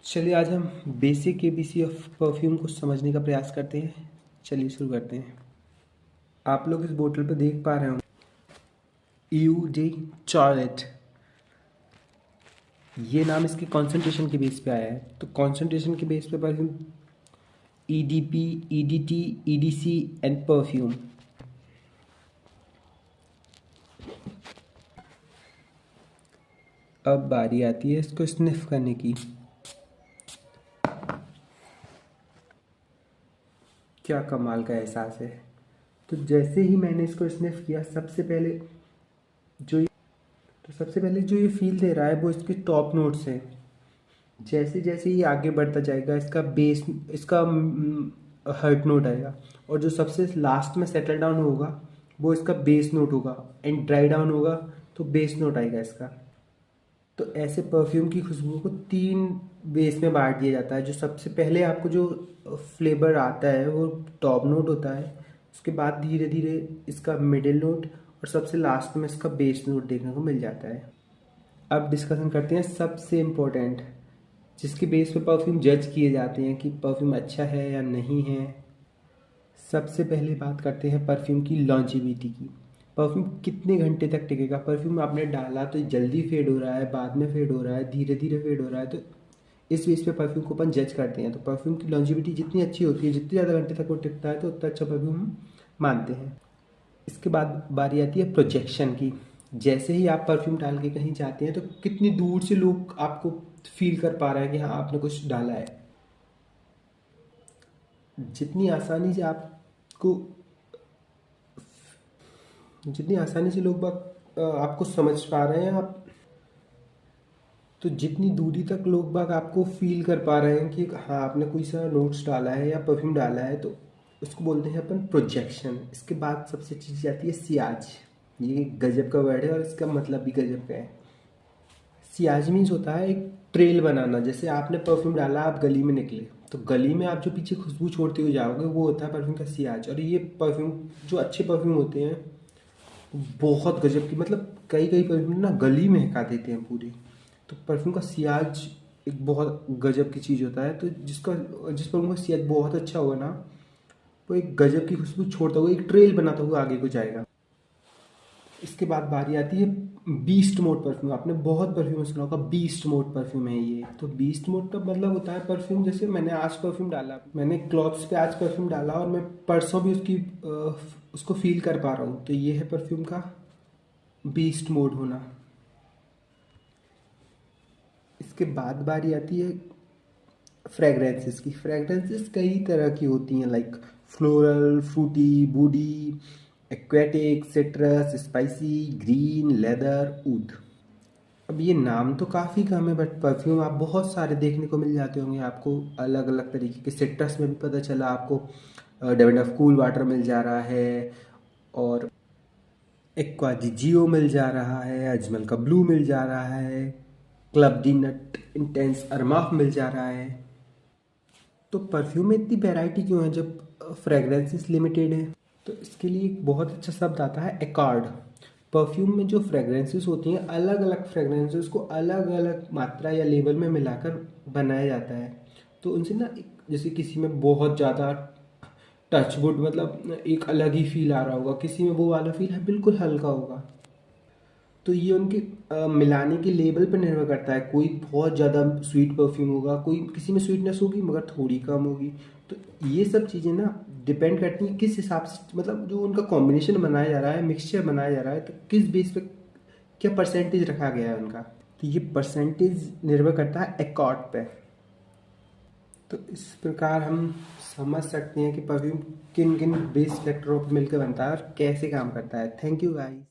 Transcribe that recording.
चलिए आज हम बेसिक एबीसी ऑफ परफ्यूम को समझने का प्रयास करते हैं। चलिए शुरू करते हैं। आप लोग इस बोतल पर देख पा रहे हो ईडी चॉलेट, ये नाम इसके कॉन्सेंट्रेशन के बेस पे आया है। तो कॉन्सेंट्रेशन के बेस पे perfume EDP, EDT, EDC and perfume. अब बारी आती है इसको स्निफ करने की। क्या कमाल का एहसास है। तो जैसे ही मैंने इसको स्निफ किया, सबसे पहले जो ये फील दे रहा है वो इसके टॉप नोट्स हैं। जैसे जैसे ये आगे बढ़ता जाएगा इसका हर्ट नोट आएगा, और जो सबसे लास्ट में सेटल डाउन होगा वो इसका बेस नोट होगा, एंड ड्राई डाउन होगा तो बेस नोट आएगा इसका। तो ऐसे परफ्यूम की खुशबू को 3 बेस में बांट दिया जाता है। जो सबसे पहले आपको जो फ्लेवर आता है वो टॉप नोट होता है, उसके बाद धीरे धीरे इसका मिडिल नोट, और सबसे लास्ट में इसका बेस नोट देखने को मिल जाता है। अब डिस्कशन करते हैं सबसे इम्पोर्टेंट, जिसके बेस पे परफ्यूम जज किए जाते हैं कि परफ्यूम अच्छा है या नहीं है। सबसे पहले बात करते हैं परफ्यूम की लॉन्जिविटी की। परफ्यूम कितने घंटे तक टिकेगा। परफ्यूम आपने डाला तो जल्दी फेड हो रहा है, बाद में फेड हो रहा है, धीरे धीरे फेड हो रहा है, तो इस बेस पे परफ्यूम को अपन जज करते हैं। तो परफ्यूम की लॉन्जिविटी जितनी अच्छी होती है, जितनी ज़्यादा घंटे तक वो टिकता है, तो उतना अच्छा परफ्यूम हम मानते हैं। इसके बाद बारी आती है प्रोजेक्शन की। जैसे ही आप परफ्यूम डाल के कहीं जाते हैं तो कितनी दूर से लोग आपको फील कर पा रहे हैं कि हाँ आपने कुछ डाला है। जितनी आसानी से आपको जितनी आसानी से आपको समझ पा रहे हैं, आप तो जितनी दूरी तक लोग बाग आपको फील कर पा रहे हैं कि हाँ आपने कोई सा नोट्स डाला है या परफ्यूम डाला है, तो उसको बोलते हैं अपन प्रोजेक्शन। इसके बाद सबसे चीज़ आती है सियाज। ये गजब का वर्ड है और इसका मतलब भी गजब का है। सियाज मीन्स होता है एक ट्रेल बनाना। जैसे आपने परफ्यूम डाला, आप गली में निकले, तो गली में आप जो पीछे खुशबू छोड़ते हुए जाओगे वो होता है परफ्यूम का सियाज। और ये परफ्यूम, जो अच्छे परफ्यूम होते हैं, बहुत गजब की, मतलब कई कई परफ्यूम ना गली में महका देते हैं पूरी। तो परफ्यूम का सियाज एक बहुत गजब की चीज़ होता है। तो जिस परफ्यूम का सियाज बहुत अच्छा होगा ना, वो एक गजब की खुशबू छोड़ता हुआ, एक ट्रेल बनाता हुआ आगे को जाएगा। इसके बाद बारी आती है बीस्ट मोड परफ्यूम। आपने बहुत परफ्यूम सुना होगा, बीस्ट मोड परफ्यूम है ये। तो बीस्ट मोड का मतलब होता है परफ्यूम, जैसे मैंने आज परफ्यूम डाला, मैंने क्लॉथ्स पे आज परफ्यूम डाला और मैं परसों भी उसको फील कर पा रहा हूँ। तो ये है परफ्यूम का बीस्ट मोड होना। इसके बाद बारी आती है फ्रेगरेंसेस की। फ्रेगरेंसेस कई तरह की होती हैं, like floral, fruity, woody, aquatic, citrus, spicy, green, leather, ऊद। अब ये नाम तो काफ़ी कम है, बट परफ्यूम आप बहुत सारे देखने को मिल जाते होंगे आपको अलग अलग तरीके के। सिट्रस में भी पता चला आपको डेविड कूल वाटर मिल जा रहा है, और एक्वा डी जियो मिल जा रहा है, अजमल का ब्लू मिल जा रहा है, क्लब डी नट इंटेंस अरमाफ मिल जा रहा है। तो परफ्यूम में इतनी वैरायटी क्यों है जब फ्रेगरेंसेस लिमिटेड है? तो इसके लिए एक बहुत अच्छा शब्द आता है एक्कॉर्ड। परफ्यूम में जो फ्रेगरेंसेस होती हैं, अलग अलग फ्रेगरेंसेस को अलग अलग मात्रा या लेवल में मिलाकर बनाया जाता है। तो उनसे ना जैसे किसी में बहुत ज़्यादा टचवुड, मतलब एक अलग ही फील आ रहा होगा, किसी में वो वाला फील है बिल्कुल हल्का होगा। तो ये उनके मिलाने के लेवल पर निर्भर करता है। कोई बहुत ज़्यादा स्वीट परफ्यूम होगा, कोई किसी में स्वीटनेस होगी मगर थोड़ी कम होगी। तो ये सब चीज़ें ना डिपेंड करती हैं किस हिसाब से, मतलब जो उनका कॉम्बिनेशन बनाया जा रहा है, मिक्सचर बनाया जा रहा है, तो किस बेस पे क्या परसेंटेज रखा गया है उनका। तो ये परसेंटेज निर्भर करता है एकॉर्ड पे। तो इस प्रकार हम समझ सकते हैं कि परफ्यूम किन किन बेस फैक्टरों पर मिलकर बनता है और कैसे काम करता है। Thank you guys.